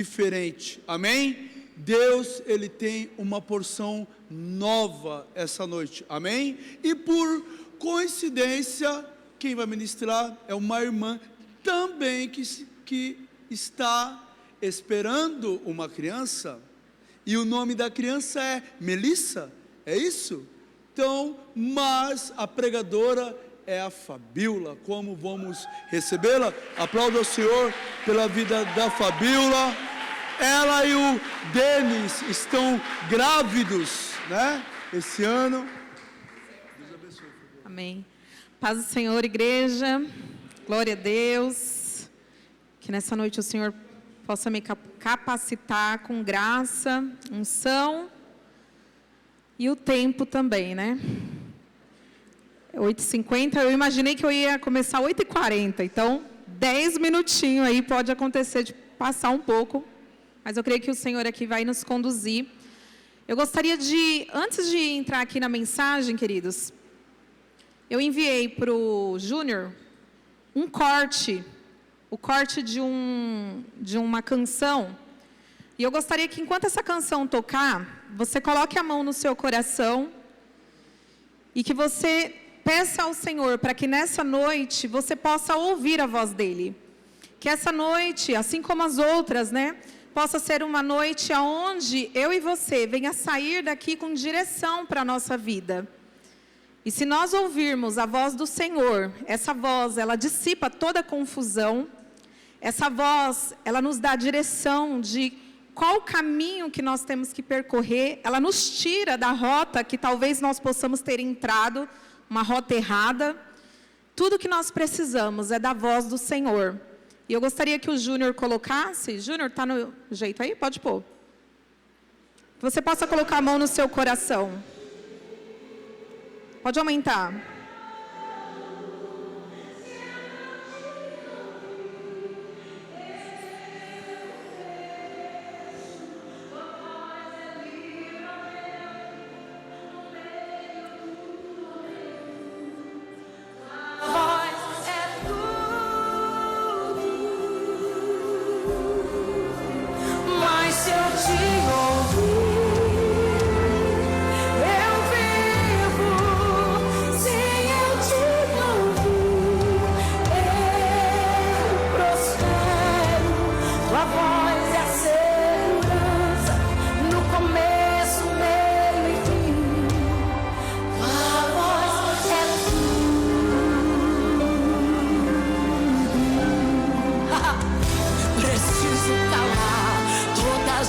diferente, amém? Deus, Ele tem uma porção nova essa noite, amém? E por coincidência, quem vai ministrar é uma irmã também que está esperando uma criança, e o nome da criança é Melissa, é isso? Então, mas a pregadora é a Fabíola. Como vamos recebê-la? Aplauda ao Senhor pela vida da Fabíola. Ela e o Denis estão grávidos, né? Esse ano. Deus abençoe. Amém. Paz do Senhor, igreja. Glória a Deus. Que nessa noite o Senhor possa me capacitar com graça, unção e o tempo também, né? 8h50, eu imaginei que eu ia começar 8h40, então 10 minutinhos aí pode acontecer de passar um pouco, mas eu creio que o Senhor aqui vai nos conduzir. Eu gostaria de, antes de entrar aqui na mensagem, queridos, eu enviei para o Júnior um corte, o corte de uma canção, e eu gostaria que enquanto essa canção tocar, você coloque a mão no seu coração e que você peça ao Senhor para que nessa noite você possa ouvir a voz dEle. Que essa noite, assim como as outras, né, possa ser uma noite onde eu e você venha sair daqui com direção para a nossa vida. E se nós ouvirmos a voz do Senhor, essa voz, ela dissipa toda a confusão. Essa voz, ela nos dá a direção de qual o caminho que nós temos que percorrer. Ela nos tira da rota que talvez nós possamos ter entrado, uma rota errada. Tudo que nós precisamos é da voz do Senhor. E eu gostaria que o Júnior colocasse. Júnior, está no jeito aí? Pode pôr. Que você possa colocar a mão no seu coração. Pode aumentar.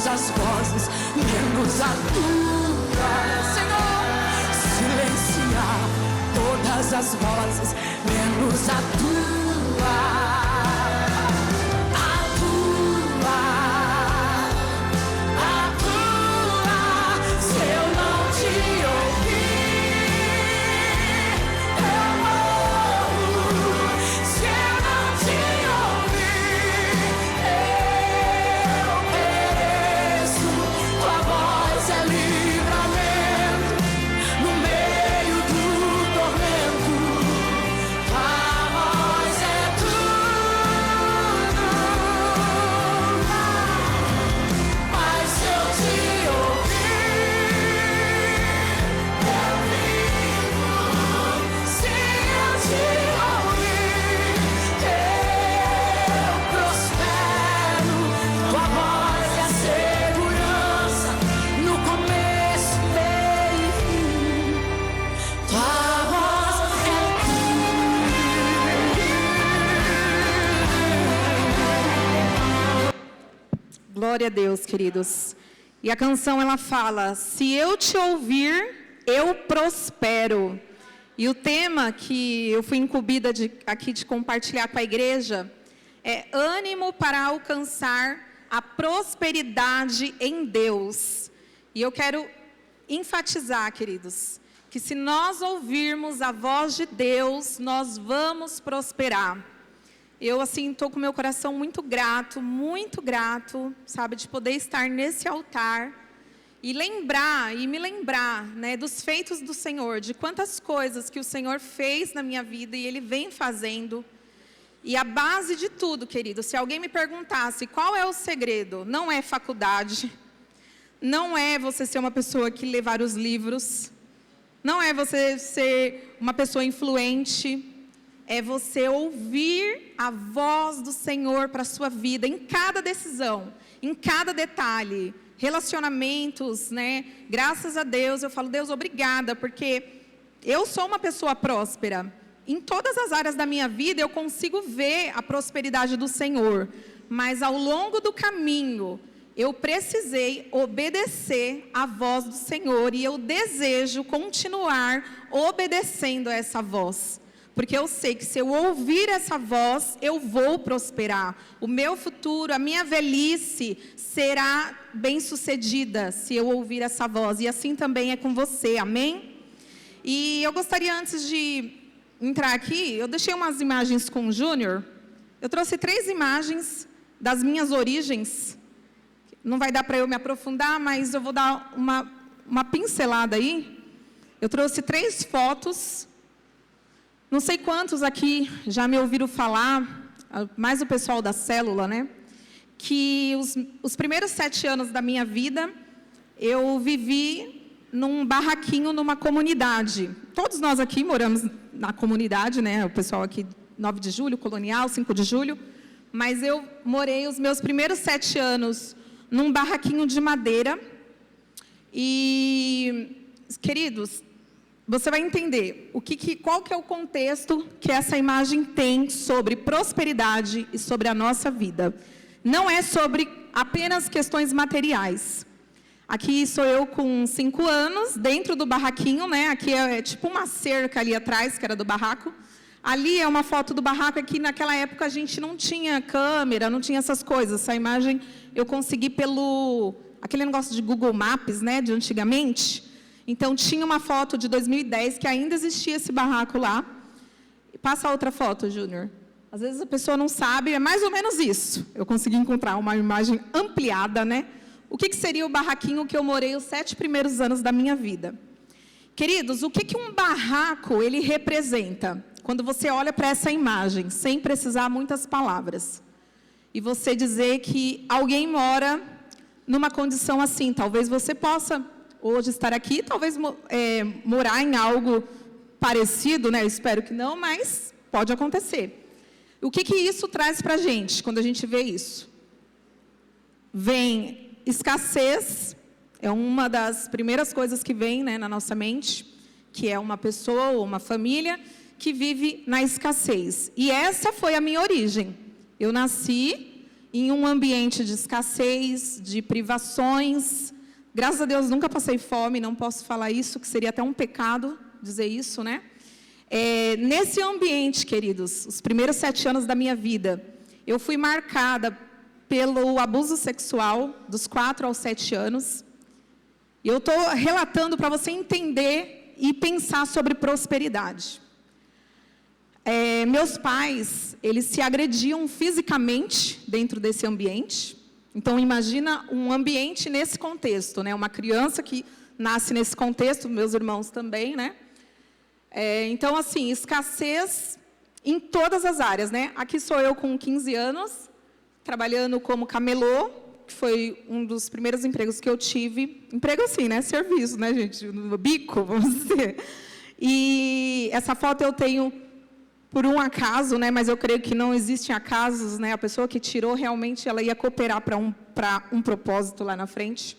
As vozes, menos a tua, Senhor, silenciar todas as vozes, menos a tua. Glória a Deus, queridos. E a canção, ela fala: se eu te ouvir, eu prospero. E o tema que eu fui incumbida aqui de compartilhar com a igreja é ânimo para alcançar a prosperidade em Deus. E eu quero enfatizar, queridos, que se nós ouvirmos a voz de Deus, nós vamos prosperar. Eu, assim, estou com meu coração muito grato, sabe, de poder estar nesse altar e me lembrar, né, dos feitos do Senhor, de quantas coisas que o Senhor fez na minha vida e Ele vem fazendo. E a base de tudo, querido, se alguém me perguntasse qual é o segredo, não é faculdade, não é você ser uma pessoa que lê vários livros, não é você ser uma pessoa influente, é você ouvir a voz do Senhor para a sua vida, em cada decisão, em cada detalhe, relacionamentos, né? Graças a Deus, eu falo, Deus, obrigada, porque eu sou uma pessoa próspera. Em todas as áreas da minha vida eu consigo ver a prosperidade do Senhor, mas ao longo do caminho eu precisei obedecer à voz do Senhor e eu desejo continuar obedecendo a essa voz, porque eu sei que se eu ouvir essa voz eu vou prosperar, o meu futuro, a minha velhice será bem-sucedida se eu ouvir essa voz, e assim também é com você, amém? E eu gostaria, antes de entrar aqui, eu deixei umas imagens com o Júnior. Eu trouxe 3 imagens das minhas origens. Não vai dar para eu me aprofundar, mas eu vou dar uma pincelada aí. Eu trouxe 3 fotos. Não sei quantos aqui já me ouviram falar, mais o pessoal da célula, né? Que os primeiros 7 anos da minha vida, eu vivi num barraquinho, numa comunidade. Todos nós aqui moramos na comunidade, né? O pessoal aqui, 9 de julho, Colonial, 5 de julho. Mas eu morei os meus primeiros 7 anos num barraquinho de madeira. E, queridos, você vai entender qual que é o contexto que essa imagem tem sobre prosperidade e sobre a nossa vida. Não é sobre apenas questões materiais. Aqui sou eu com 5 anos, dentro do barraquinho, né? Aqui é tipo uma cerca ali atrás, que era do barraco. Ali é uma foto do barraco. Aqui naquela época a gente não tinha câmera, não tinha essas coisas. Essa imagem eu consegui pelo aquele negócio de Google Maps, né? De antigamente. Então tinha uma foto de 2010 que ainda existia esse barraco lá. Passa a outra foto, Júnior. Às vezes a pessoa não sabe, é mais ou menos isso. Eu consegui encontrar uma imagem ampliada, né? O que seria o barraquinho que eu morei os 7 primeiros anos da minha vida? Queridos, o que um barraco ele representa? Quando você olha para essa imagem, sem precisar muitas palavras, e você dizer que alguém mora numa condição assim, talvez você possa hoje estar aqui, talvez morar em algo parecido, né? Eu espero que não, mas pode acontecer. O que isso traz para a gente, quando a gente vê isso? Vem escassez, é uma das primeiras coisas que vem, né, na nossa mente, que é uma pessoa ou uma família que vive na escassez. E essa foi a minha origem. Eu nasci em um ambiente de escassez, de privações. Graças a Deus nunca passei fome, não posso falar isso, que seria até um pecado dizer isso, né? Nesse ambiente, queridos, os primeiros 7 anos da minha vida, eu fui marcada pelo abuso sexual dos 4 aos 7 anos. E eu estou relatando para você entender e pensar sobre prosperidade. Meus pais, eles se agrediam fisicamente dentro desse ambiente. Então, imagina um ambiente nesse contexto, né? Uma criança que nasce nesse contexto, meus irmãos também, né? Então, assim, escassez em todas as áreas, né? Aqui sou eu com 15 anos, trabalhando como camelô, que foi um dos primeiros empregos que eu tive. Emprego assim, né? Serviço, né, gente? No bico, vamos dizer. E essa foto eu tenho por um acaso, né? Mas eu creio que não existem acasos, né? A pessoa que tirou, realmente, ela ia cooperar para um propósito lá na frente.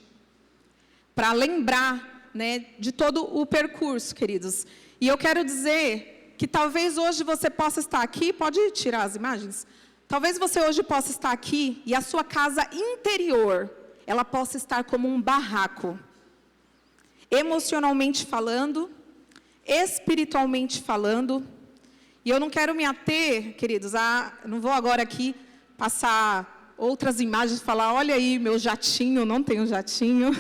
Para lembrar, né, de todo o percurso, queridos. E eu quero dizer que talvez hoje você possa estar aqui, pode tirar as imagens? Talvez você hoje possa estar aqui e a sua casa interior, ela possa estar como um barraco. Emocionalmente falando, espiritualmente falando. E eu não quero me ater, queridos, não vou agora aqui passar outras imagens e falar, olha aí meu jatinho, não tenho jatinho.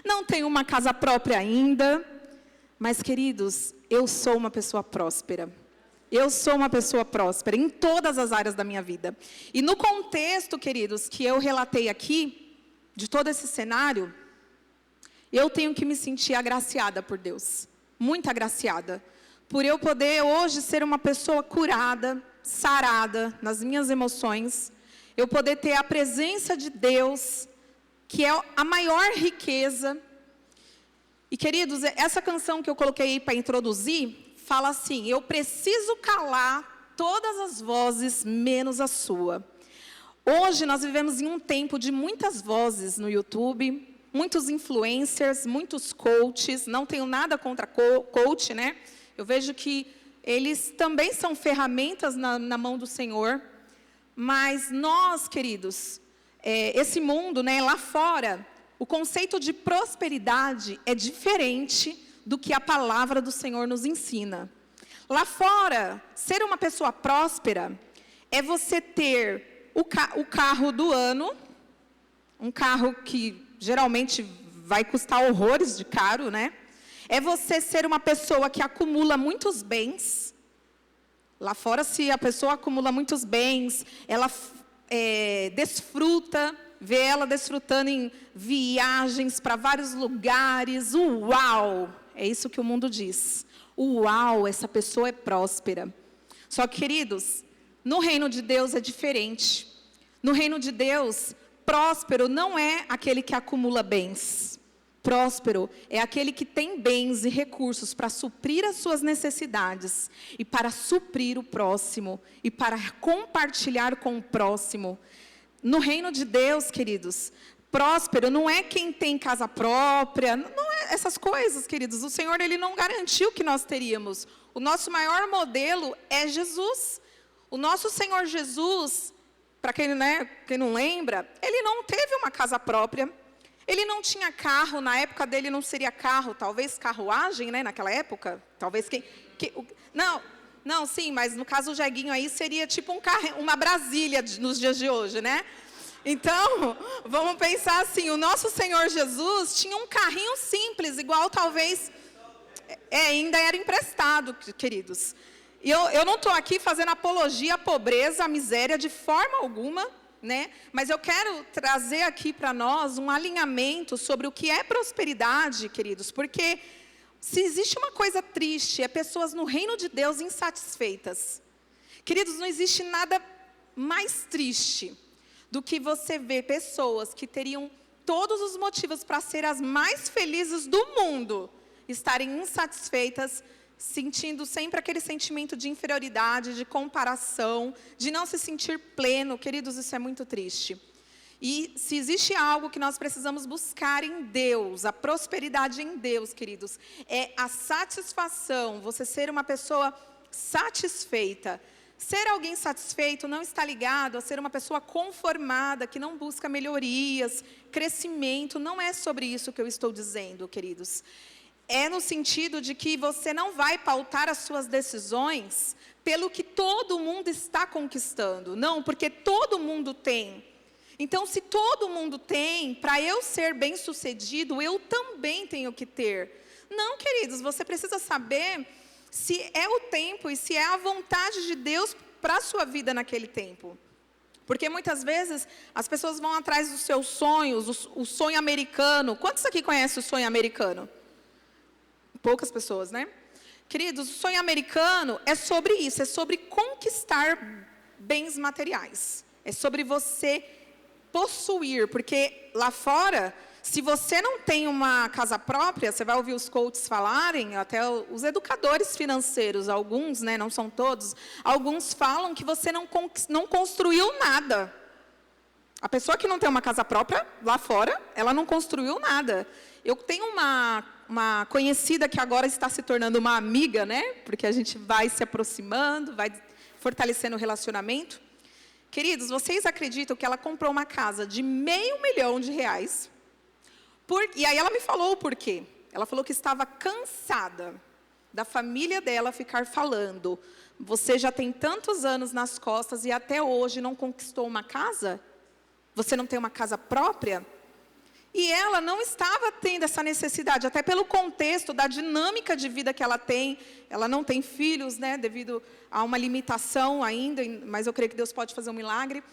Não tenho uma casa própria ainda. Mas, queridos, eu sou uma pessoa próspera. Eu sou uma pessoa próspera em todas as áreas da minha vida. E no contexto, queridos, que eu relatei aqui, de todo esse cenário, eu tenho que me sentir agraciada por Deus. Muito agraciada. Por eu poder hoje ser uma pessoa curada, sarada nas minhas emoções, eu poder ter a presença de Deus, que é a maior riqueza. E, queridos, essa canção que eu coloquei aí para introduzir, fala assim: eu preciso calar todas as vozes, menos a sua. Hoje nós vivemos em um tempo de muitas vozes no YouTube, muitos influencers, muitos coaches. Não tenho nada contra coach, né? Eu vejo que eles também são ferramentas na mão do Senhor. Mas nós, queridos, esse mundo, né, lá fora, o conceito de prosperidade é diferente do que a palavra do Senhor nos ensina. Lá fora, ser uma pessoa próspera é você ter o carro do ano, um carro que geralmente vai custar horrores de caro, né? É você ser uma pessoa que acumula muitos bens. Lá fora, se a pessoa acumula muitos bens, ela desfruta, vê ela desfrutando em viagens para vários lugares. Uau! É isso que o mundo diz. Uau, essa pessoa é próspera. Só que, queridos, no reino de Deus é diferente. No reino de Deus, próspero não é aquele que acumula bens. Próspero é aquele que tem bens e recursos para suprir as suas necessidades e para suprir o próximo e para compartilhar com o próximo. No reino de Deus, queridos, próspero não é quem tem casa própria, não é essas coisas, queridos. O Senhor, Ele não garantiu que nós teríamos. O nosso maior modelo é Jesus. O nosso Senhor Jesus, para quem não lembra, Ele não teve uma casa própria. Ele não tinha carro, na época dele não seria carro, talvez carruagem, né, naquela época. Talvez sim, mas no caso o jeguinho aí seria tipo um carro, uma Brasília nos dias de hoje, né? Então, vamos pensar assim, o nosso Senhor Jesus tinha um carrinho simples, igual talvez, ainda era emprestado, queridos. E eu não estou aqui fazendo apologia à pobreza, à miséria, de forma alguma, né? Mas eu quero trazer aqui para nós um alinhamento sobre o que é prosperidade, queridos, porque se existe uma coisa triste, é pessoas no reino de Deus insatisfeitas. Queridos, não existe nada mais triste do que você ver pessoas que teriam todos os motivos para ser as mais felizes do mundo, estarem insatisfeitas, sentindo sempre aquele sentimento de inferioridade, de comparação, de não se sentir pleno. Queridos, isso é muito triste. E se existe algo que nós precisamos buscar em Deus, a prosperidade em Deus, queridos, é a satisfação, você ser uma pessoa satisfeita. Ser alguém satisfeito não está ligado a ser uma pessoa conformada, que não busca melhorias, crescimento. Não é sobre isso que eu estou dizendo, queridos. É no sentido de que você não vai pautar as suas decisões pelo que todo mundo está conquistando. Não, porque todo mundo tem. Então, se todo mundo tem, para eu ser bem-sucedido, eu também tenho que ter. Não, queridos, você precisa saber se é o tempo e se é a vontade de Deus para a sua vida naquele tempo. Porque muitas vezes as pessoas vão atrás dos seus sonhos, o sonho americano. Quantos aqui conhecem o sonho americano? Poucas pessoas, né? Queridos, o sonho americano é sobre isso, é sobre conquistar bens materiais. É sobre você possuir, porque lá fora, se você não tem uma casa própria, você vai ouvir os coaches falarem, até os educadores financeiros, alguns, né, não são todos, alguns falam que você não construiu nada. A pessoa que não tem uma casa própria, lá fora, ela não construiu nada. Eu tenho uma conhecida que agora está se tornando uma amiga, né? Porque a gente vai se aproximando, vai fortalecendo o relacionamento. Queridos, vocês acreditam que ela comprou uma casa de R$500 mil? E aí ela me falou o porquê. Ela falou que estava cansada da família dela ficar falando: você já tem tantos anos nas costas e até hoje não conquistou uma casa? Você não tem uma casa própria? E ela não estava tendo essa necessidade, até pelo contexto da dinâmica de vida que ela tem. Ela não tem filhos, né, devido a uma limitação ainda, mas eu creio que Deus pode fazer um milagre.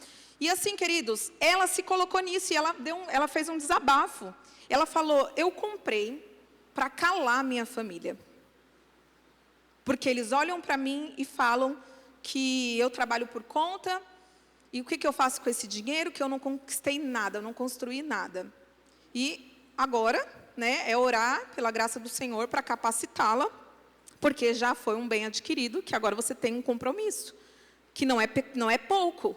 E assim, queridos, ela se colocou nisso e ela fez um desabafo. Ela falou: eu comprei para calar minha família. Porque eles olham para mim e falam que eu trabalho por conta, e o que eu faço com esse dinheiro? Que eu não conquistei nada, eu não construí nada. E agora, né, é orar pela graça do Senhor para capacitá-la, porque já foi um bem adquirido, que agora você tem um compromisso, que não é pouco.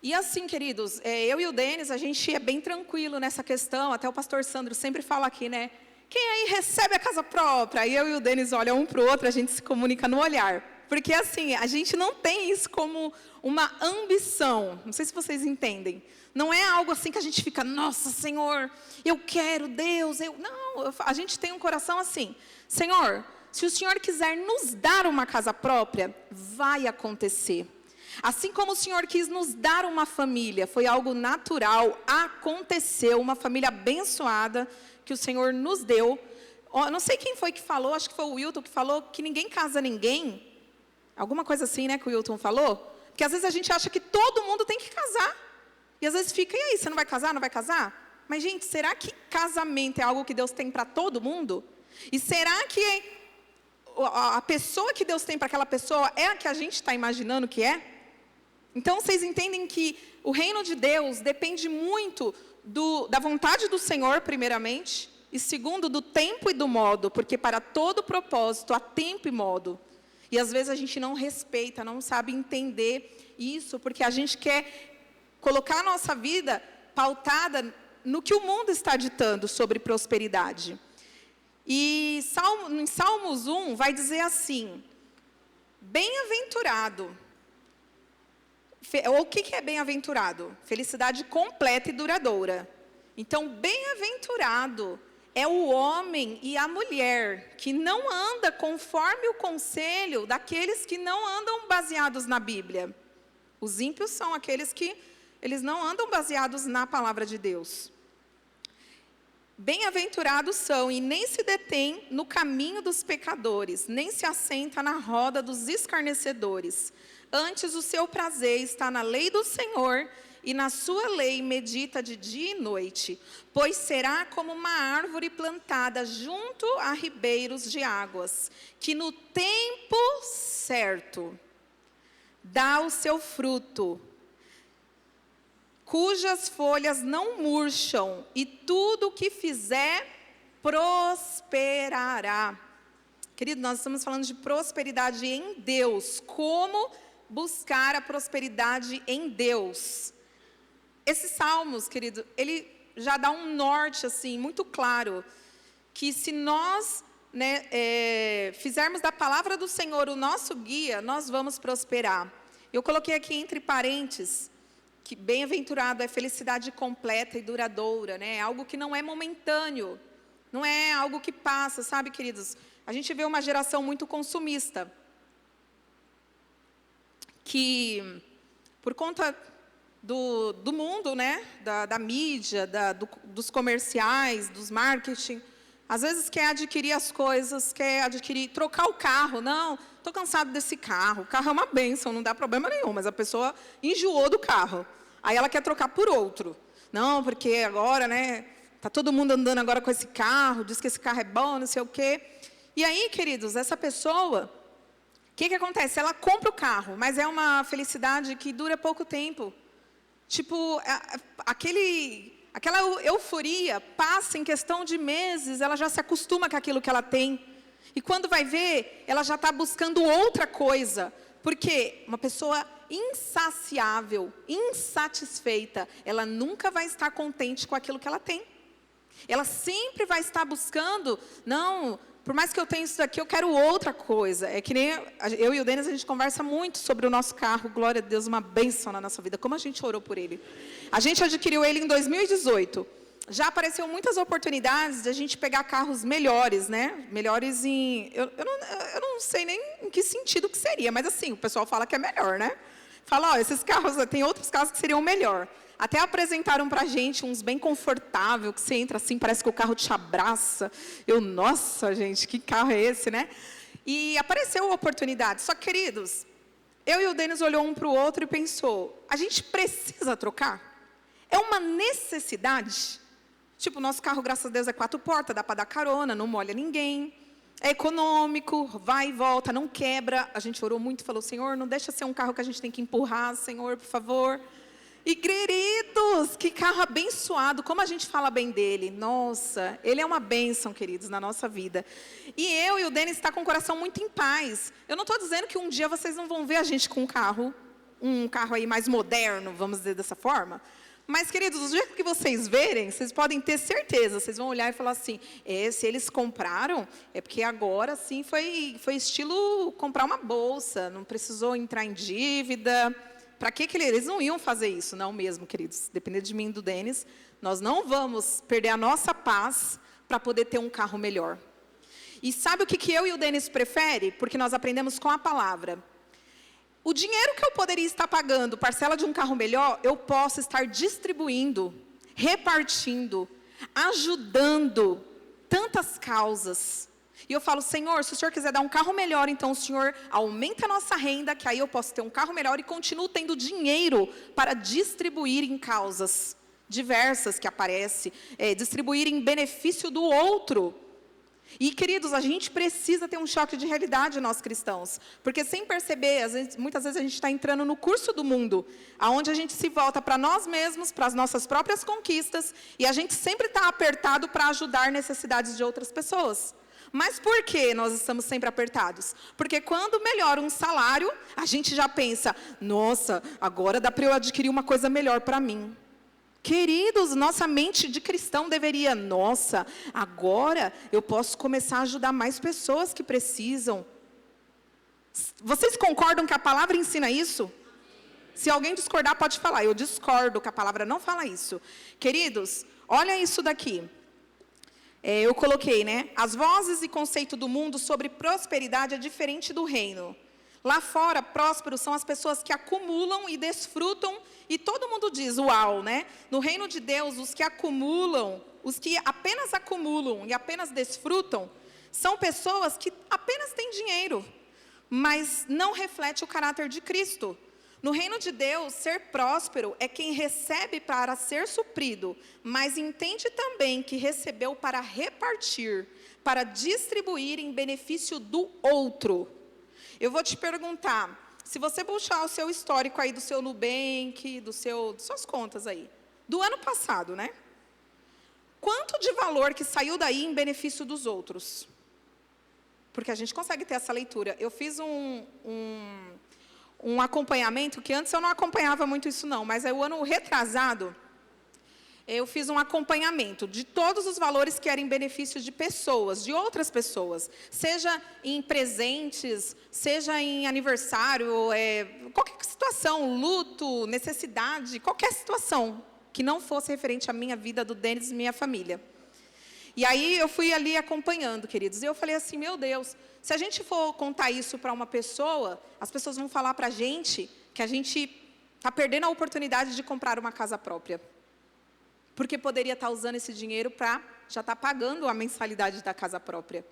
E assim, queridos, eu e o Denis, a gente é bem tranquilo nessa questão, até o pastor Sandro sempre fala aqui, né? Quem aí recebe a casa própria? Aí eu e o Denis olham um para o outro, a gente se comunica no olhar. Porque assim, a gente não tem isso como uma ambição. Não sei se vocês entendem. Não é algo assim que a gente fica, nossa, Senhor, eu quero, Deus, eu... Não, a gente tem um coração assim, Senhor, se o Senhor quiser nos dar uma casa própria, vai acontecer. Assim como o Senhor quis nos dar uma família, foi algo natural, aconteceu, uma família abençoada que o Senhor nos deu. Não sei quem foi que falou, acho que foi o Wilton que falou que ninguém casa ninguém. Alguma coisa assim, né, que o Wilton falou. Porque às vezes a gente acha que todo mundo tem que casar. E às vezes fica, e aí, você não vai casar, não vai casar? Mas gente, será que casamento é algo que Deus tem para todo mundo? E será que a pessoa que Deus tem para aquela pessoa é a que a gente está imaginando que é? Então, vocês entendem que o reino de Deus depende muito da vontade do Senhor, primeiramente, e segundo, do tempo e do modo, porque para todo propósito há tempo e modo. E às vezes a gente não respeita, não sabe entender isso, porque a gente quer colocar a nossa vida pautada no que o mundo está ditando sobre prosperidade. E em Salmos 1 vai dizer assim, bem-aventurado. O que é bem-aventurado? Felicidade completa e duradoura. Então, bem-aventurado é o homem e a mulher que não anda conforme o conselho daqueles que não andam baseados na Bíblia. Os ímpios são aqueles que eles não andam baseados na palavra de Deus. Bem-aventurados são e nem se detém no caminho dos pecadores, nem se assenta na roda dos escarnecedores. Antes o seu prazer está na lei do Senhor, e na sua lei medita de dia e noite. Pois será como uma árvore plantada junto a ribeiros de águas, que no tempo certo dá o seu fruto, cujas folhas não murcham, e tudo o que fizer prosperará. Querido, nós estamos falando de prosperidade em Deus. Como buscar a prosperidade em Deus? Esses salmos, querido, ele já dá um norte assim muito claro, que se nós fizermos da palavra do Senhor o nosso guia, nós vamos prosperar. Eu coloquei aqui entre parênteses que bem-aventurado é felicidade completa e duradoura, né? É algo que não é momentâneo, não é algo que passa, sabe, queridos? A gente vê uma geração muito consumista, que por conta do mundo, né? Da mídia, dos comerciais, dos marketing, às vezes quer adquirir as coisas, trocar o carro. Não, estou cansado desse carro, o carro é uma bênção, não dá problema nenhum, mas a pessoa enjoou do carro, aí ela quer trocar por outro. Não, porque agora, né, está todo mundo andando agora com esse carro, diz que esse carro é bom, não sei o quê. E aí, queridos, essa pessoa, o que acontece? Ela compra o carro, mas é uma felicidade que dura pouco tempo. Tipo, aquela euforia passa em questão de meses, ela já se acostuma com aquilo que ela tem. E quando vai ver, ela já está buscando outra coisa. Porque uma pessoa insaciável, insatisfeita, ela nunca vai estar contente com aquilo que ela tem. Ela sempre vai estar buscando, não, por mais que eu tenha isso daqui, eu quero outra coisa. É que nem eu e o Denis, a gente conversa muito sobre o nosso carro. Glória a Deus, uma bênção na nossa vida. Como a gente orou por ele. A gente adquiriu ele em 2018. Já apareceu muitas oportunidades de a gente pegar carros melhores, né? Melhores em... Eu não sei nem em que sentido que seria, mas assim, o pessoal fala que é melhor, né? Fala, ó, esses carros, tem outros carros que seriam melhor. Até apresentaram pra gente uns bem confortáveis, que você entra assim, parece que o carro te abraça. Nossa, gente, que carro é esse, né? E apareceu a oportunidade. Só que, queridos, eu e o Denis olhou um para o outro e pensou, a gente precisa trocar? É uma necessidade? Tipo, o nosso carro, graças a Deus, é 4 portas, dá para dar carona, não molha ninguém. é econômico, vai e volta, não quebra. A gente orou muito e falou, Senhor, não deixa ser um carro que a gente tem que empurrar, Senhor, por favor. E queridos, que carro abençoado, como a gente fala bem dele. Nossa, ele é uma bênção, queridos, na nossa vida. E eu e o Denis está com o coração muito em paz. Eu não estou dizendo que um dia vocês não vão ver a gente com um carro aí mais moderno, vamos dizer dessa forma. Mas, queridos, do jeito que vocês verem, vocês podem ter certeza, vocês vão olhar e falar assim, se eles compraram, é porque agora sim foi estilo comprar uma bolsa, não precisou entrar em dívida. Para que eles não iam fazer isso? Não mesmo, queridos. Dependendo de mim e do Denis, nós não vamos perder a nossa paz para poder ter um carro melhor. E sabe o que eu e o Denis prefere? Porque nós aprendemos com a palavra. O dinheiro que eu poderia estar pagando, parcela de um carro melhor, eu posso estar distribuindo, repartindo, ajudando tantas causas. E eu falo, Senhor, se o Senhor quiser dar um carro melhor, então o Senhor aumenta a nossa renda, que aí eu posso ter um carro melhor e continuo tendo dinheiro para distribuir em causas diversas que aparecem, distribuir em benefício do outro. E, queridos, a gente precisa ter um choque de realidade, nós cristãos. Porque sem perceber, muitas vezes a gente está entrando no curso do mundo, onde a gente se volta para nós mesmos, para as nossas próprias conquistas, e a gente sempre está apertado para ajudar necessidades de outras pessoas. Mas por que nós estamos sempre apertados? Porque quando melhora um salário, a gente já pensa, nossa, agora dá para eu adquirir uma coisa melhor para mim. Queridos, nossa mente de cristão deveria, nossa, agora eu posso começar a ajudar mais pessoas que precisam. Vocês concordam que a palavra ensina isso? Se alguém discordar, pode falar. Eu discordo que a palavra não fala isso. Queridos, olha isso daqui. Eu coloquei, né? As vozes e conceito do mundo sobre prosperidade é diferente do reino. Lá fora, prósperos são as pessoas que acumulam e desfrutam, e todo mundo diz, uau, né? No reino de Deus, os que acumulam, os que apenas acumulam e apenas desfrutam, são pessoas que apenas têm dinheiro, mas não reflete o caráter de Cristo. No reino de Deus, ser próspero é quem recebe para ser suprido, mas entende também que recebeu para repartir, para distribuir em benefício do outro. Eu vou te perguntar, se você puxar o seu histórico aí do seu Nubank, das suas contas aí, do ano passado, né? Quanto de valor que saiu daí em benefício dos outros? Porque a gente consegue ter essa leitura. Eu fiz um acompanhamento, que antes eu não acompanhava muito isso não, mas aí o ano retrasado, eu fiz um acompanhamento de todos os valores que eram em benefício de pessoas, de outras pessoas, seja em presentes, seja em aniversário, qualquer situação, luto, necessidade, qualquer situação que não fosse referente à minha vida, do Denis e minha família. E aí eu fui ali acompanhando, queridos, e eu falei assim, meu Deus, se a gente for contar isso para uma pessoa, as pessoas vão falar para a gente que a gente está perdendo a oportunidade de comprar uma casa própria. Porque poderia estar usando esse dinheiro para já estar pagando a mensalidade da casa própria.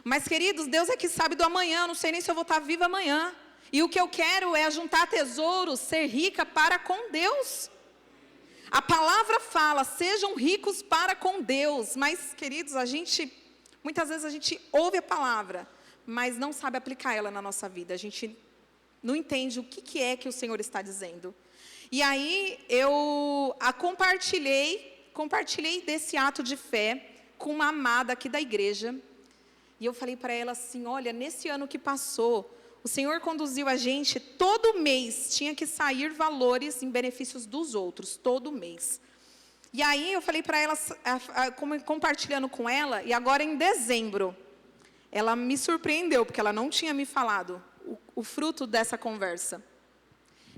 Mas, queridos, Deus é que sabe do amanhã, eu não sei nem se eu vou estar viva amanhã. E o que eu quero é juntar tesouros, ser rica para com Deus. A palavra fala, sejam ricos para com Deus. Mas, queridos, muitas vezes a gente ouve a palavra, mas não sabe aplicar ela na nossa vida. A gente não entende o que é que o Senhor está dizendo. E aí eu compartilhei desse ato de fé com uma amada aqui da igreja. E eu falei para ela assim, olha, nesse ano que passou, o Senhor conduziu a gente, todo mês tinha que sair valores em benefícios dos outros, todo mês. E aí eu falei para ela, compartilhando com ela, e agora em dezembro, ela me surpreendeu, porque ela não tinha me falado o fruto dessa conversa.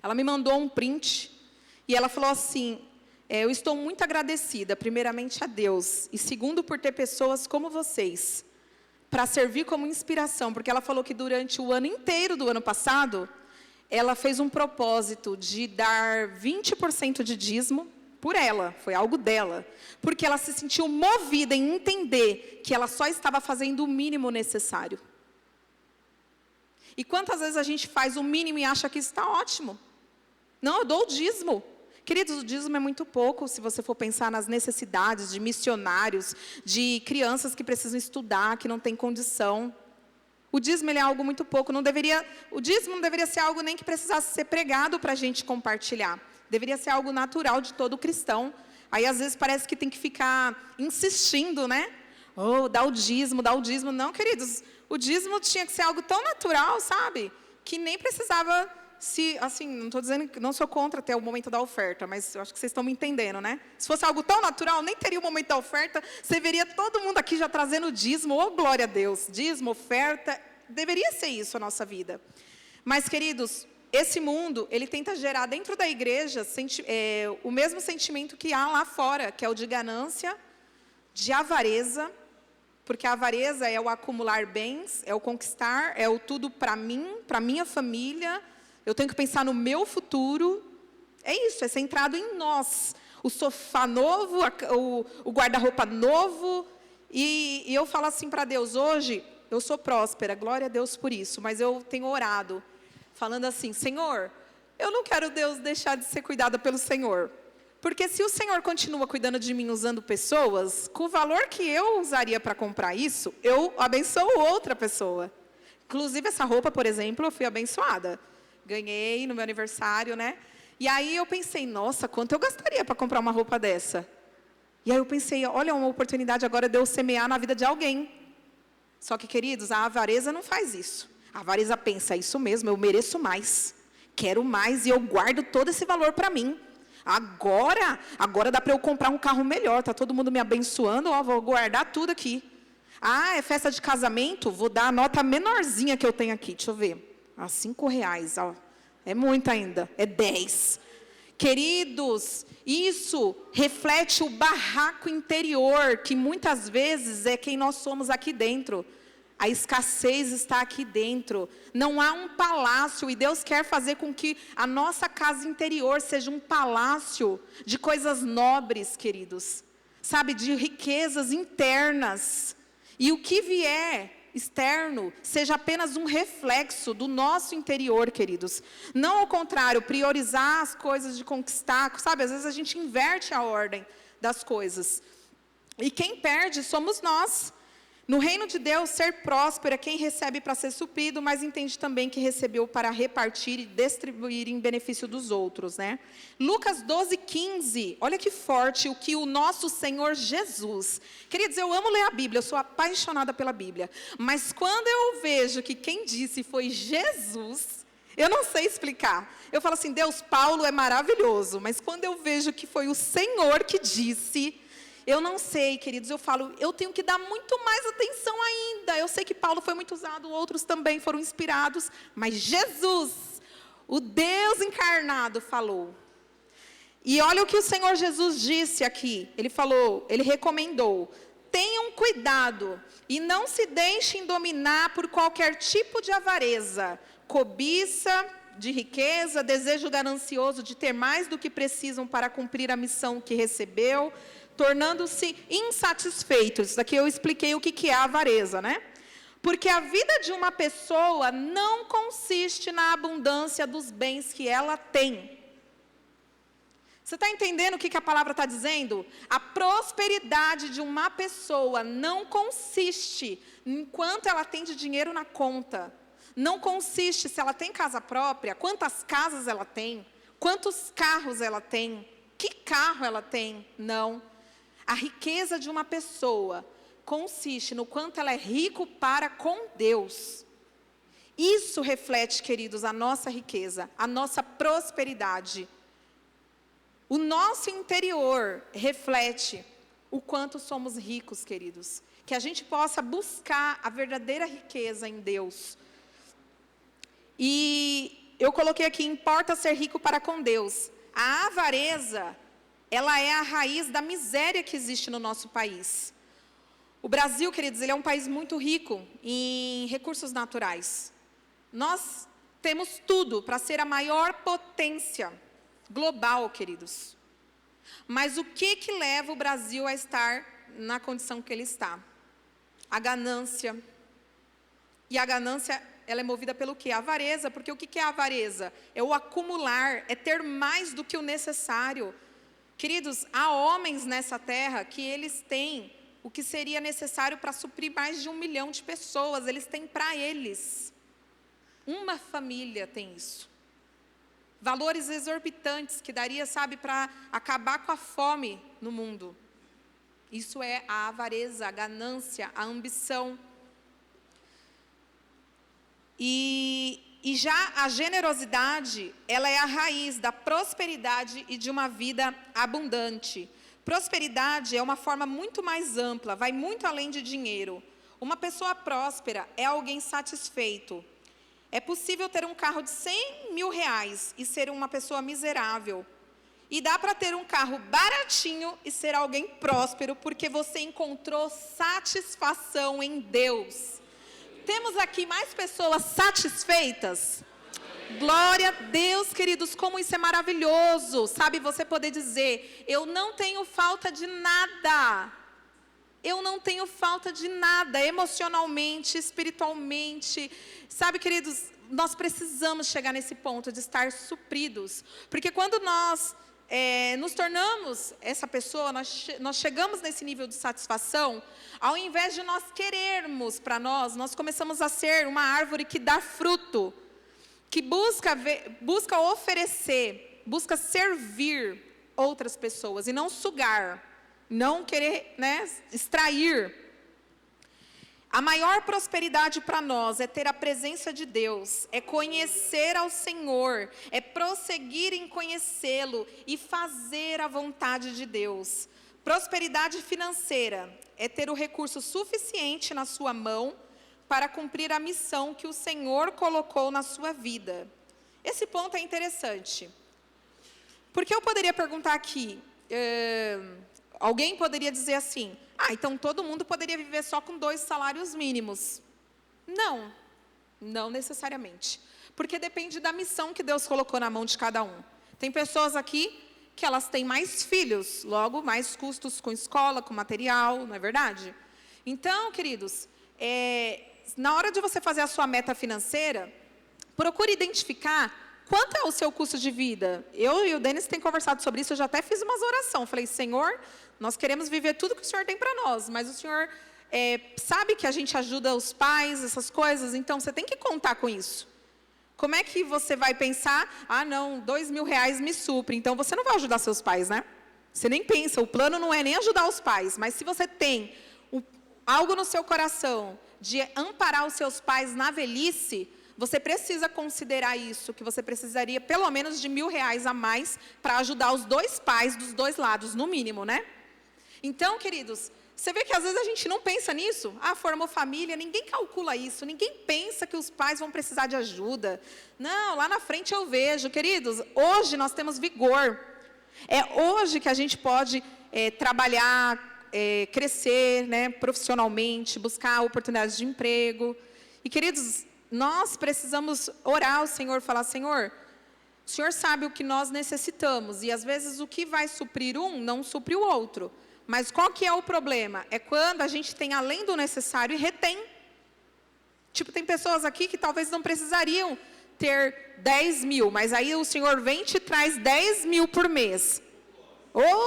Ela me mandou um print e ela falou assim, eu estou muito agradecida, primeiramente a Deus, e segundo por ter pessoas como vocês, para servir como inspiração, porque ela falou que durante o ano inteiro do ano passado, ela fez um propósito de dar 20% de dízimo por ela, foi algo dela, porque ela se sentiu movida em entender que ela só estava fazendo o mínimo necessário. E quantas vezes a gente faz o mínimo e acha que está ótimo? Não, eu dou o dízimo. Queridos, o dízimo é muito pouco, se você for pensar nas necessidades de missionários, de crianças que precisam estudar, que não têm condição. O dízimo ele é algo muito pouco. O dízimo não deveria ser algo nem que precisasse ser pregado para a gente compartilhar. Deveria ser algo natural de todo cristão. Aí, às vezes, parece que tem que ficar insistindo, né? Oh, dá o dízimo, dá o dízimo. Não, queridos, o dízimo tinha que ser algo tão natural, sabe? Que nem precisava assim, não estou dizendo que não sou contra até o momento da oferta, mas eu acho que vocês estão me entendendo, né? Se fosse algo tão natural, nem teria o momento da oferta, você veria todo mundo aqui já trazendo dízimo, oh, glória a Deus, dízimo, oferta, deveria ser isso a nossa vida. Mas, queridos, esse mundo, ele tenta gerar dentro da igreja o mesmo sentimento que há lá fora, que é o de ganância, de avareza, porque a avareza é o acumular bens, é o conquistar, é o tudo para mim, para minha família. Eu tenho que pensar no meu futuro. É isso, é centrado em nós. O sofá novo, o guarda-roupa novo. E eu falo assim para Deus, hoje eu sou próspera, glória a Deus por isso. Mas eu tenho orado, falando assim, Senhor, eu não quero, Deus, deixar de ser cuidada pelo Senhor. Porque se o Senhor continua cuidando de mim usando pessoas, com o valor que eu usaria para comprar isso, eu abençoo outra pessoa. Inclusive, essa roupa, por exemplo, eu fui abençoada. Ganhei no meu aniversário, né? E aí eu pensei, nossa, quanto eu gastaria para comprar uma roupa dessa? E aí eu pensei, olha, uma oportunidade agora de eu semear na vida de alguém. Só que, queridos, a avareza não faz isso. A avareza pensa, isso mesmo, eu mereço mais. Quero mais e eu guardo todo esse valor para mim. Agora dá para eu comprar um carro melhor, está todo mundo me abençoando, ó, vou guardar tudo aqui. Ah, é festa de casamento? Vou dar a nota menorzinha que eu tenho aqui, deixa eu ver. R$5, ó. É muito ainda, é 10. Queridos, isso reflete o barraco interior, que muitas vezes é quem nós somos aqui dentro. A escassez está aqui dentro. Não há um palácio, e Deus quer fazer com que a nossa casa interior seja um palácio de coisas nobres, queridos. Sabe, de riquezas internas. E o que vier externo seja apenas um reflexo do nosso interior, queridos. Não ao contrário, priorizar as coisas de conquistar. Sabe, às vezes a gente inverte a ordem das coisas. E quem perde somos nós. No reino de Deus, ser próspero é quem recebe para ser suprido, mas entende também que recebeu para repartir e distribuir em benefício dos outros, né? Lucas 12:15, olha que forte o que o nosso Senhor Jesus... Queridos, eu amo ler a Bíblia, eu sou apaixonada pela Bíblia. Mas quando eu vejo que quem disse foi Jesus, eu não sei explicar. Eu falo assim, Deus, Paulo é maravilhoso, mas quando eu vejo que foi o Senhor que disse... Eu não sei, queridos, eu falo, eu tenho que dar muito mais atenção ainda. Eu sei que Paulo foi muito usado, outros também foram inspirados, mas Jesus, o Deus encarnado, falou. E olha o que o Senhor Jesus disse aqui. Ele falou, ele recomendou, tenham cuidado e não se deixem dominar por qualquer tipo de avareza, cobiça de riqueza, desejo ganancioso de ter mais do que precisam para cumprir a missão que recebeu, tornando-se insatisfeitos. Isso aqui eu expliquei o que é a avareza, né? Porque a vida de uma pessoa não consiste na abundância dos bens que ela tem. Você está entendendo o que a palavra está dizendo? A prosperidade de uma pessoa não consiste enquanto ela tem de dinheiro na conta. Não consiste se ela tem casa própria, quantas casas ela tem, quantos carros ela tem, que carro ela tem. Não. A riqueza de uma pessoa consiste no quanto ela é rico para com Deus. Isso reflete, queridos, a nossa riqueza, a nossa prosperidade. O nosso interior reflete o quanto somos ricos, queridos. Que a gente possa buscar a verdadeira riqueza em Deus. E eu coloquei aqui, importa ser rico para com Deus. A avareza, ela é a raiz da miséria que existe no nosso país. O Brasil, queridos, ele é um país muito rico em recursos naturais. Nós temos tudo para ser a maior potência global, queridos. Mas o que leva o Brasil a estar na condição que ele está? A ganância. E a ganância ela é movida pelo quê? Avareza, porque o que é avareza? É o acumular, é ter mais do que o necessário. Queridos, há homens nessa terra que eles têm o que seria necessário para suprir mais de 1 milhão de pessoas, eles têm para eles. Uma família tem isso. Valores exorbitantes que daria, sabe, para acabar com a fome no mundo. Isso é a avareza, a ganância, a ambição. E já a generosidade, ela é a raiz da prosperidade e de uma vida abundante. Prosperidade é uma forma muito mais ampla, vai muito além de dinheiro. Uma pessoa próspera é alguém satisfeito. É possível ter um carro de 100 mil reais e ser uma pessoa miserável. E dá para ter um carro baratinho e ser alguém próspero, porque você encontrou satisfação em Deus. Temos aqui mais pessoas satisfeitas? Glória a Deus, queridos, como isso é maravilhoso. Sabe, você poder dizer, eu não tenho falta de nada. Eu não tenho falta de nada, emocionalmente, espiritualmente. Sabe, queridos, nós precisamos chegar nesse ponto de estar supridos. Porque quando nós nos tornamos essa pessoa, nós chegamos nesse nível de satisfação, ao invés de nós querermos para nós começamos a ser uma árvore que dá fruto, que busca oferecer, busca servir outras pessoas e não sugar, não querer, extrair. A maior prosperidade para nós é ter a presença de Deus, é conhecer ao Senhor, é prosseguir em conhecê-lo e fazer a vontade de Deus. Prosperidade financeira é ter o recurso suficiente na sua mão para cumprir a missão que o Senhor colocou na sua vida. Esse ponto é interessante, porque eu poderia perguntar aqui, alguém poderia dizer assim, então todo mundo poderia viver só com 2 salários mínimos. Não, não necessariamente. Porque depende da missão que Deus colocou na mão de cada um. Tem pessoas aqui que elas têm mais filhos, logo mais custos com escola, com material, não é verdade? Então, queridos, na hora de você fazer a sua meta financeira, procure identificar quanto é o seu custo de vida. Eu e o Denis temos conversado sobre isso, eu já até fiz umas orações. Falei, Senhor, nós queremos viver tudo que o Senhor tem para nós, mas o Senhor sabe que a gente ajuda os pais, essas coisas, então você tem que contar com isso. Como é que você vai pensar, não, 2 mil reais me supre, então você não vai ajudar seus pais, né? Você nem pensa, o plano não é nem ajudar os pais, mas se você tem algo no seu coração de amparar os seus pais na velhice, você precisa considerar isso, que você precisaria pelo menos de 1.000 reais a mais para ajudar os 2 pais dos 2 lados, no mínimo, né? Então, queridos, você vê que às vezes a gente não pensa nisso. Formou família, ninguém calcula isso, ninguém pensa que os pais vão precisar de ajuda. Não, lá na frente eu vejo. Queridos, hoje nós temos vigor. É hoje que a gente pode trabalhar, crescer, profissionalmente, buscar oportunidades de emprego. E, queridos, nós precisamos orar ao Senhor, falar, Senhor, o Senhor sabe o que nós necessitamos. E às vezes o que vai suprir um, não supre o outro. Mas qual que é o problema? É quando a gente tem além do necessário e retém. Tipo, tem pessoas aqui que talvez não precisariam ter 10 mil, mas aí o Senhor vem e te traz 10 mil por mês.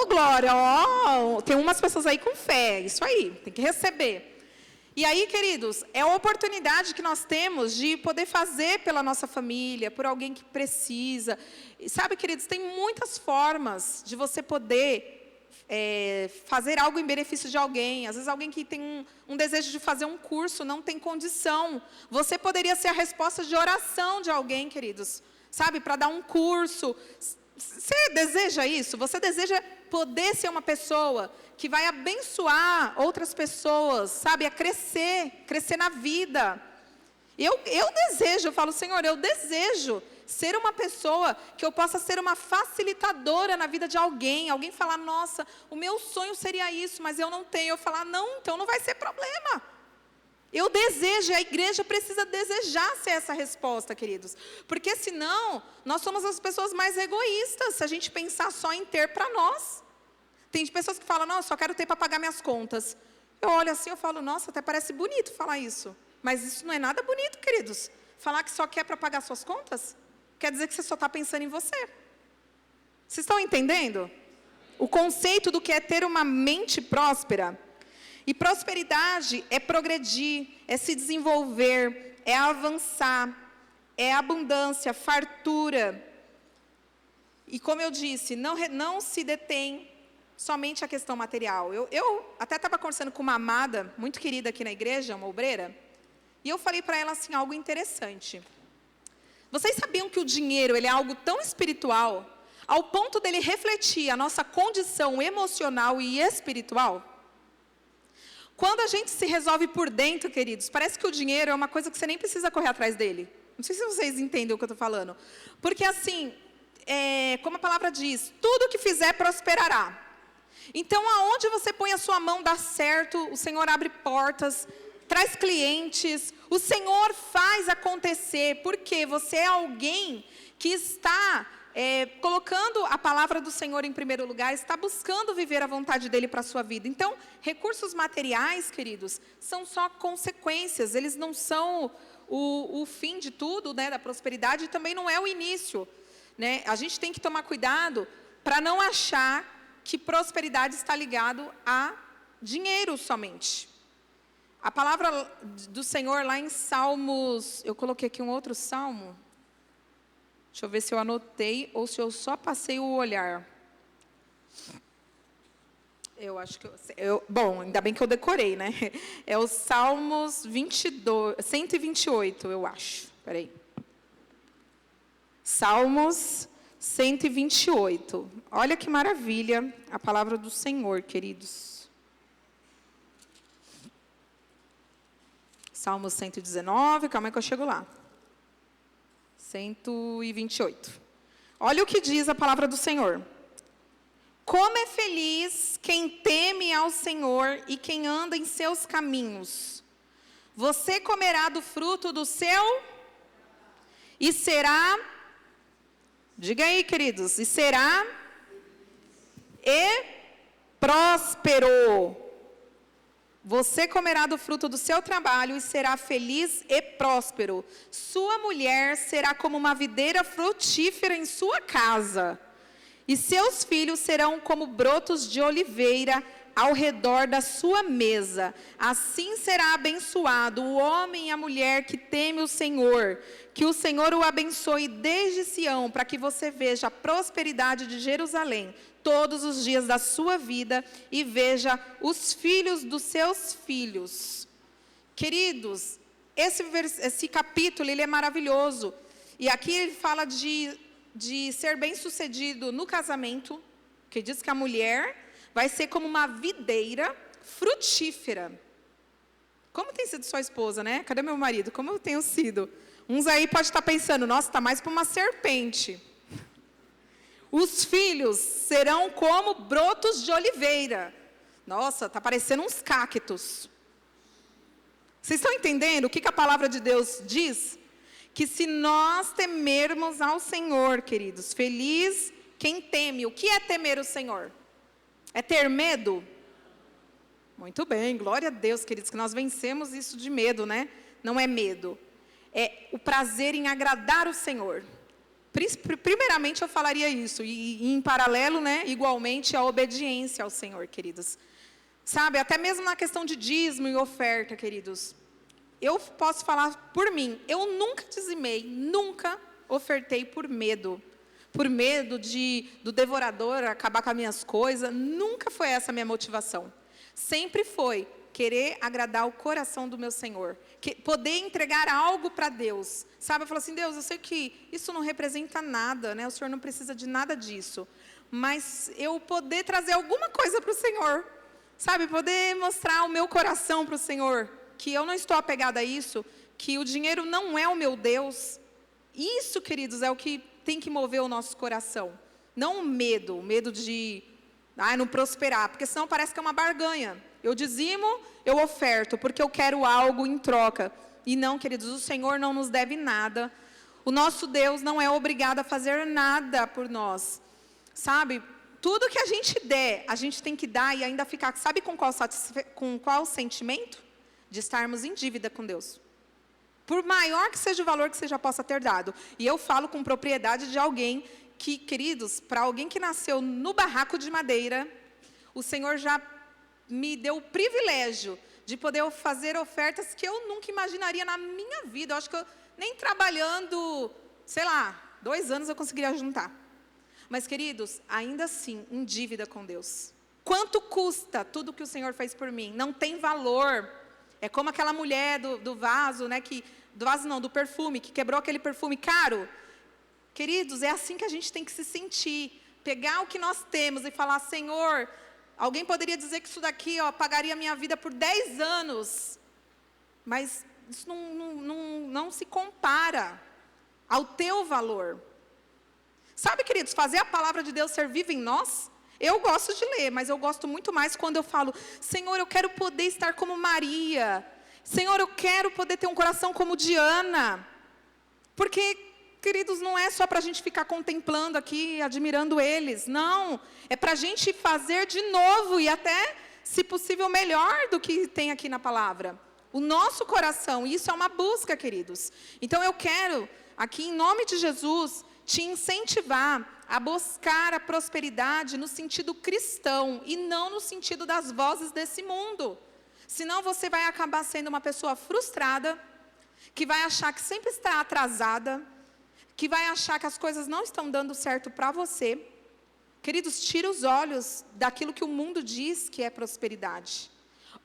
Glória! Tem umas pessoas aí com fé, isso aí, tem que receber. E aí, queridos, é a oportunidade que nós temos de poder fazer pela nossa família, por alguém que precisa. E sabe, queridos, tem muitas formas de você poder fazer algo em benefício de alguém. Às vezes alguém que tem um desejo de fazer um curso, não tem condição. Você poderia ser a resposta de oração de alguém, queridos. Sabe, para dar um curso. Você deseja isso? Você deseja poder ser uma pessoa que vai abençoar outras pessoas, sabe, a crescer na vida. Eu desejo, eu falo, Senhor, eu desejo ser uma pessoa que eu possa ser uma facilitadora na vida de alguém. Alguém falar, nossa, o meu sonho seria isso, mas eu não tenho. Eu falar, não, então não vai ser problema. Eu desejo, a igreja precisa desejar ser essa resposta, queridos. Porque senão, nós somos as pessoas mais egoístas, se a gente pensar só em ter para nós. Tem pessoas que falam, não, eu só quero ter para pagar minhas contas. Eu olho assim, eu falo, nossa, até parece bonito falar isso. Mas isso não é nada bonito, queridos. falar que só quer para pagar suas contas? Quer dizer que você só está pensando em você. Vocês estão entendendo? O conceito do que é ter uma mente próspera. E prosperidade é progredir, é se desenvolver, é avançar, é abundância, fartura. E como eu disse, não se detém somente a questão material. Eu até estava conversando com uma amada, muito querida aqui na igreja, uma obreira, e eu falei para ela assim, algo interessante. Vocês sabiam que o dinheiro ele é algo tão espiritual, ao ponto dele refletir a nossa condição emocional e espiritual? Quando a gente se resolve por dentro, queridos, parece que o dinheiro é uma coisa que você nem precisa correr atrás dele. Não sei se vocês entendem o que eu estou falando. Porque assim, como a palavra diz, tudo que fizer prosperará. Então, aonde você põe a sua mão dá certo, o Senhor abre portas, traz clientes, o Senhor faz acontecer, porque você é alguém que está colocando a palavra do Senhor em primeiro lugar, está buscando viver a vontade dEle para a sua vida. Então, recursos materiais, queridos, são só consequências, eles não são o fim de tudo, né, da prosperidade, e também não é o início, né? A gente tem que tomar cuidado para não achar que prosperidade está ligado a dinheiro somente. A palavra do Senhor lá em Salmos, eu coloquei aqui um outro salmo, deixa eu ver se eu anotei ou se eu só passei o olhar. Eu acho que bom, ainda bem que eu decorei, né? É o Salmos 128, eu acho. Espera aí. Salmos 128. Olha que maravilha a palavra do Senhor, queridos. Salmos 119, calma aí que eu chego lá. 128. Olha o que diz a palavra do Senhor. Como é feliz quem teme ao Senhor e quem anda em seus caminhos. Você comerá do fruto do seu e será, diga aí, queridos, e será próspero. Você comerá do fruto do seu trabalho e será feliz e próspero. Sua mulher será como uma videira frutífera em sua casa. E seus filhos serão como brotos de oliveira ao redor da sua mesa. Assim será abençoado o homem e a mulher que teme o Senhor. Que o Senhor o abençoe desde Sião, para que você veja a prosperidade de Jerusalém todos os dias da sua vida e veja os filhos dos seus filhos. Queridos, esse capítulo ele é maravilhoso. E aqui ele fala de ser bem-sucedido no casamento, que diz que a mulher vai ser como uma videira frutífera. Como tem sido sua esposa, né? Cadê meu marido? Como eu tenho sido? Uns aí podem estar pensando, nossa, está mais para uma serpente. Os filhos serão como brotos de oliveira. Nossa, está parecendo uns cactos. Vocês estão entendendo o que a palavra de Deus diz? Que se nós temermos ao Senhor, queridos, feliz quem teme. O que é temer o Senhor? É ter medo? Muito bem, glória a Deus, queridos, que nós vencemos isso de medo, né? Não é medo. É o prazer em agradar o Senhor. Primeiramente eu falaria isso, e em paralelo, né, igualmente, a obediência ao Senhor, queridos. Sabe, até mesmo na questão de dízimo e oferta, queridos. Eu posso falar por mim, eu nunca dizimei, nunca ofertei por medo. Por medo do devorador acabar com as minhas coisas, nunca foi essa a minha motivação. Sempre foi querer agradar o coração do meu Senhor, poder entregar algo para Deus, sabe? Eu falo assim, Deus, eu sei que isso não representa nada, né? O Senhor não precisa de nada disso, mas eu poder trazer alguma coisa para o Senhor, sabe? Poder mostrar o meu coração para o Senhor, que eu não estou apegada a isso, que o dinheiro não é o meu Deus. Isso, queridos, é o que tem que mover o nosso coração, não o medo de não prosperar, porque senão parece que é uma barganha. Eu dizimo, eu oferto, porque eu quero algo em troca. E não, queridos, o Senhor não nos deve nada. O nosso Deus não é obrigado a fazer nada por nós. Sabe? Tudo que a gente der, a gente tem que dar e ainda ficar, sabe com qual sentimento? De estarmos em dívida com Deus. Por maior que seja o valor que você já possa ter dado. E eu falo com propriedade de alguém que, queridos, para alguém que nasceu no barraco de madeira, o Senhor já me deu o privilégio de poder fazer ofertas que eu nunca imaginaria na minha vida. Eu acho que eu, nem trabalhando, sei lá, 2 anos eu conseguiria juntar. Mas, queridos, ainda assim, em dívida com Deus. Quanto custa tudo que o Senhor fez por mim? Não tem valor. É como aquela mulher do vaso, né? Do vaso não, do perfume, que quebrou aquele perfume caro. Queridos, é assim que a gente tem que se sentir. Pegar o que nós temos e falar, Senhor, alguém poderia dizer que isso daqui, ó, pagaria a minha vida por 10 anos. Mas isso não se compara ao teu valor. Sabe, queridos, fazer a palavra de Deus ser viva em nós? Eu gosto de ler, mas eu gosto muito mais quando eu falo, Senhor, eu quero poder estar como Maria. Senhor, eu quero poder ter um coração como de Ana. Porque, queridos, não é só para a gente ficar contemplando aqui, admirando eles. Não, é para a gente fazer de novo e até, se possível, melhor do que tem aqui na palavra. O nosso coração, isso é uma busca, queridos. Então eu quero, aqui em nome de Jesus, te incentivar a buscar a prosperidade no sentido cristão e não no sentido das vozes desse mundo. Senão você vai acabar sendo uma pessoa frustrada, que vai achar que sempre está atrasada, que vai achar que as coisas não estão dando certo para você. Queridos, tira os olhos daquilo que o mundo diz que é prosperidade.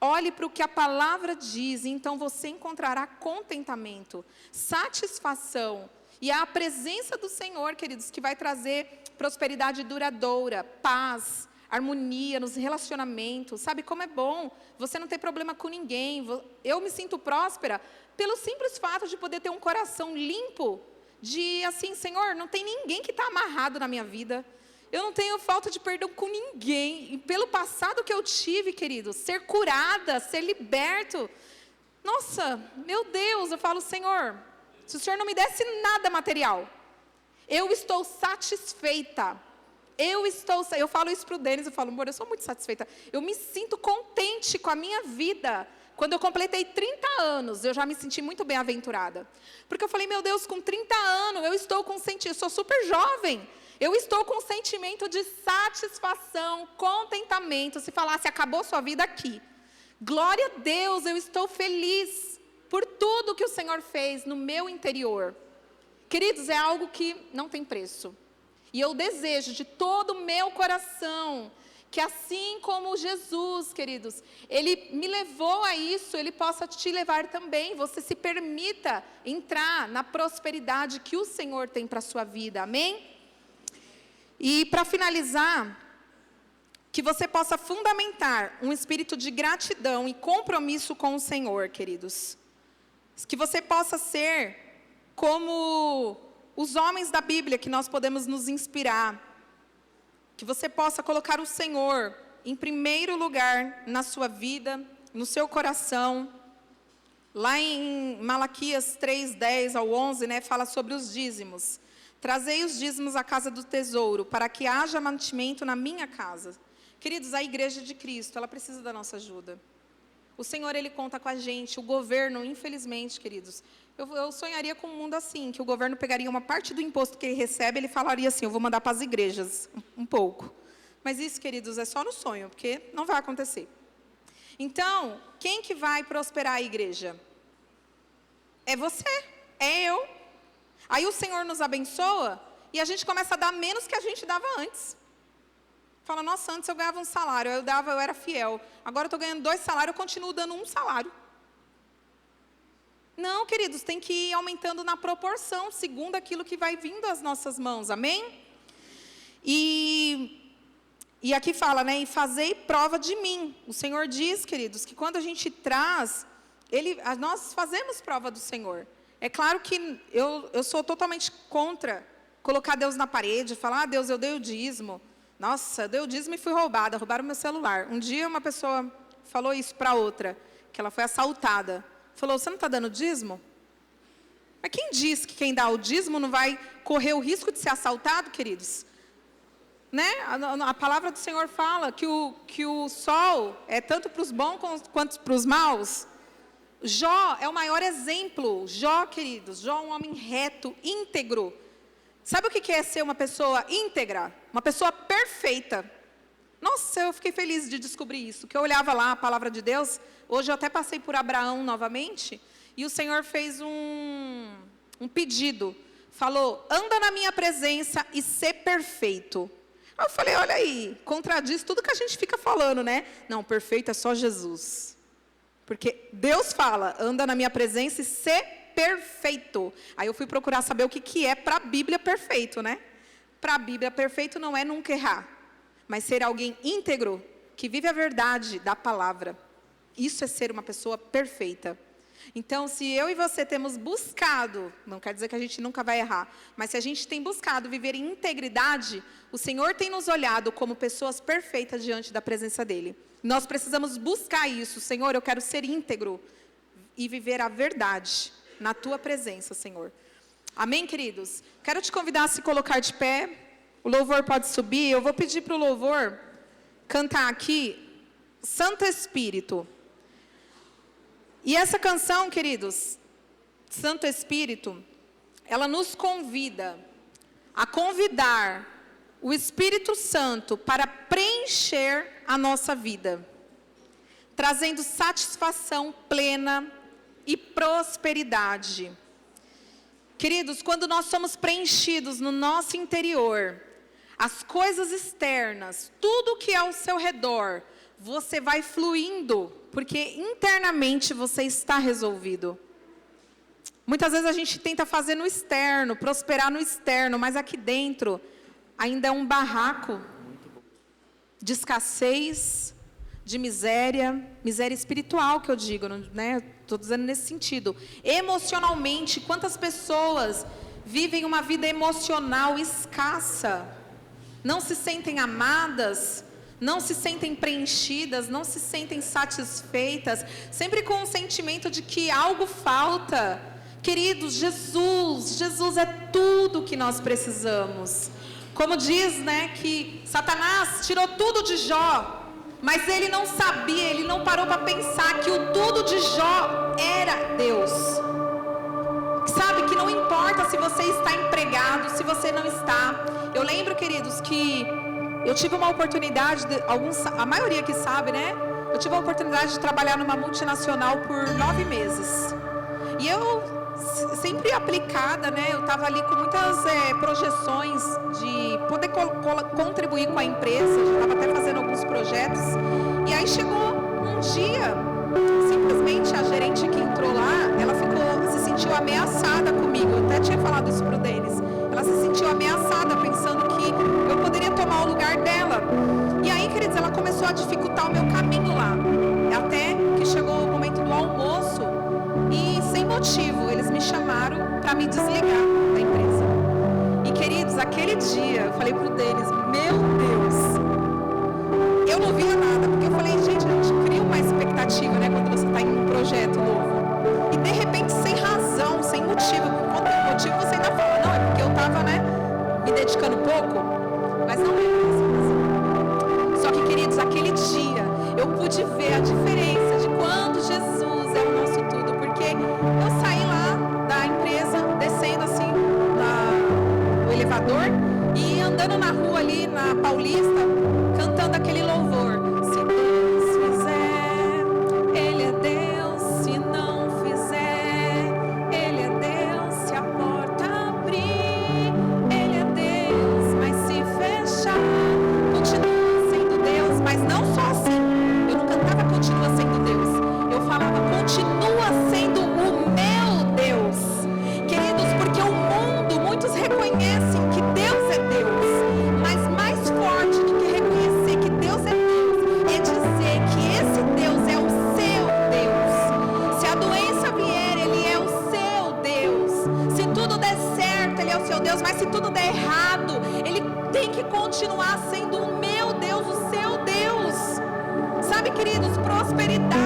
Olhe para o que a palavra diz, e então você encontrará contentamento, satisfação. E é a presença do Senhor, queridos, que vai trazer prosperidade duradoura, paz, harmonia nos relacionamentos. Sabe como é bom você não ter problema com ninguém. Eu me sinto próspera pelo simples fato de poder ter um coração limpo, de assim, Senhor, não tem ninguém que está amarrado na minha vida. Eu não tenho falta de perdão com ninguém. E pelo passado que eu tive, querido, ser curada, ser liberto. Nossa, meu Deus, eu falo, Senhor, se o Senhor não me desse nada material, eu estou satisfeita. Eu falo isso para o Denis, eu falo, amor, eu sou muito satisfeita. Eu me sinto contente com a minha vida. Quando eu completei 30 anos, eu já me senti muito bem-aventurada. Porque eu falei, meu Deus, com 30 anos, eu sou super jovem. Eu estou com um sentimento de satisfação, contentamento. Se falasse, acabou sua vida aqui. Glória a Deus, eu estou feliz por tudo que o Senhor fez no meu interior. Queridos, é algo que não tem preço. E eu desejo de todo o meu coração que assim como Jesus, queridos, Ele me levou a isso, Ele possa te levar também. Você se permita entrar na prosperidade que o Senhor tem para a sua vida, amém? E para finalizar, que você possa fundamentar um espírito de gratidão e compromisso com o Senhor, queridos. Que você possa ser como os homens da Bíblia que nós podemos nos inspirar. Que você possa colocar o Senhor em primeiro lugar na sua vida, no seu coração. Lá em Malaquias 3:10 ao 11, né, fala sobre os dízimos. Trazei os dízimos à casa do tesouro, para que haja mantimento na minha casa. Queridos, a igreja de Cristo, ela precisa da nossa ajuda. O Senhor, Ele conta com a gente. O governo, infelizmente, queridos, eu sonharia com um mundo assim, que o governo pegaria uma parte do imposto que ele recebe, ele falaria assim, eu vou mandar para as igrejas, um pouco. Mas isso, queridos, é só no sonho, porque não vai acontecer. Então, quem que vai prosperar a igreja? É você, é eu. Aí o Senhor nos abençoa e a gente começa a dar menos que a gente dava antes. Fala, nossa, antes eu ganhava um salário, eu era fiel. Agora eu estou ganhando 2 salários, eu continuo dando 1 salário. Não, queridos, tem que ir aumentando na proporção, segundo aquilo que vai vindo às nossas mãos, amém? E aqui fala, né, e fazei prova de mim. O Senhor diz, queridos, que quando a gente traz, nós fazemos prova do Senhor. É claro que eu sou totalmente contra colocar Deus na parede, falar, Deus, eu dei o dízimo. Nossa, eu dei o dízimo e fui roubada, roubaram meu celular. Um dia uma pessoa falou isso para outra, que ela foi assaltada. Falou, você não está dando dízimo? Mas quem diz que quem dá o dízimo não vai correr o risco de ser assaltado, queridos? Né? A palavra do Senhor fala que o sol é tanto para os bons quanto para os maus. Jó é o maior exemplo. Jó, queridos, Jó é um homem reto, íntegro. Sabe o que é ser uma pessoa íntegra? Uma pessoa perfeita. Nossa, eu fiquei feliz de descobrir isso, que eu olhava lá a palavra de Deus. Hoje eu até passei por Abraão novamente, e o Senhor fez um pedido. Falou, anda na minha presença e ser perfeito. Aí eu falei, olha aí, contradiz tudo que a gente fica falando, né? Não, perfeito é só Jesus. Porque Deus fala, anda na minha presença e ser perfeito. Aí eu fui procurar saber o que é para a Bíblia perfeito, né? Para a Bíblia perfeito não é nunca errar, mas ser alguém íntegro, que vive a verdade da palavra. Isso é ser uma pessoa perfeita. Então, se eu e você temos buscado, não quer dizer que a gente nunca vai errar, mas se a gente tem buscado viver em integridade, o Senhor tem nos olhado como pessoas perfeitas diante da presença dEle. Nós precisamos buscar isso. Senhor, eu quero ser íntegro e viver a verdade na Tua presença, Senhor. Amém, queridos? Quero te convidar a se colocar de pé. O louvor pode subir. Eu vou pedir para o louvor cantar aqui, Santo Espírito. E essa canção, queridos, Santo Espírito, ela nos convida a convidar o Espírito Santo para preencher a nossa vida, trazendo satisfação plena e prosperidade. Queridos, quando nós somos preenchidos no nosso interior, as coisas externas, tudo que é ao seu redor, você vai fluindo, porque internamente você está resolvido. Muitas vezes a gente tenta fazer no externo, prosperar no externo, mas aqui dentro ainda é um barraco de escassez, de miséria espiritual que eu digo, né? Estou dizendo nesse sentido. Emocionalmente, quantas pessoas vivem uma vida emocional escassa, não se sentem amadas, não se sentem preenchidas, não se sentem satisfeitas, sempre com o sentimento de que algo falta. Queridos, Jesus é tudo que nós precisamos. Como diz, né, que Satanás tirou tudo de Jó, mas ele não sabia, ele não parou para pensar que o tudo de Jó era Deus. Sabe que não importa se você está empregado, se você não está. Eu lembro, queridos, que eu tive uma oportunidade, a maioria que sabe, né? Eu tive a oportunidade de trabalhar numa multinacional por 9 meses. E eu, sempre aplicada, né? Eu estava ali com muitas projeções de poder contribuir com a empresa. Já estava até fazendo alguns projetos. E aí chegou um dia, simplesmente a gerente que entrou lá, ela se sentiu ameaçada comigo. Eu até tinha falado isso pro Denis. Ela se sentiu ameaçada, pensando que eu poderia tomar o lugar dela. E aí, queridos, ela começou a dificultar o meu caminho lá. Até que chegou o momento do almoço e, sem motivo, eles me chamaram para me desligar da empresa. E, queridos, aquele dia, eu falei pro Denis, meu Deus, eu não via nada, porque eu falei, gente, a gente cria uma expectativa, né, quando você está em um projeto novo. E, de repente, sem razão, sem motivo, quando tem motivo, você ainda fala, não, é porque eu estava, né, me dedicando pouco, mas não é isso. Só que, queridos, aquele dia eu pude ver a diferença de quando Jesus é o nosso tudo, porque eu saí lá da empresa, descendo assim no elevador e andando na rua ali na Paulista, cantando aquele louvor. Se Deus fizer, Ele é Deus. Se não fizer, Ele é Deus. Se a porta abrir, Ele é Deus. Mas se fechar, continua sendo Deus. Mas não só assim. Eu não cantava continua sendo Deus. Eu falava continua sendo o meu Deus. Queridos, porque o mundo, muitos reconhecem que Deus é Deus. Mas mais forte do que reconhecer que Deus é Deus é dizer que esse Deus é o seu Deus. Se a doença vier, Ele é o seu Deus. Se tudo der certo, Ele é o seu Deus. Mas se tudo der errado, Ele tem que continuar sendo o meu Deus, o seu Deus. Sabe, queridos, prosperidade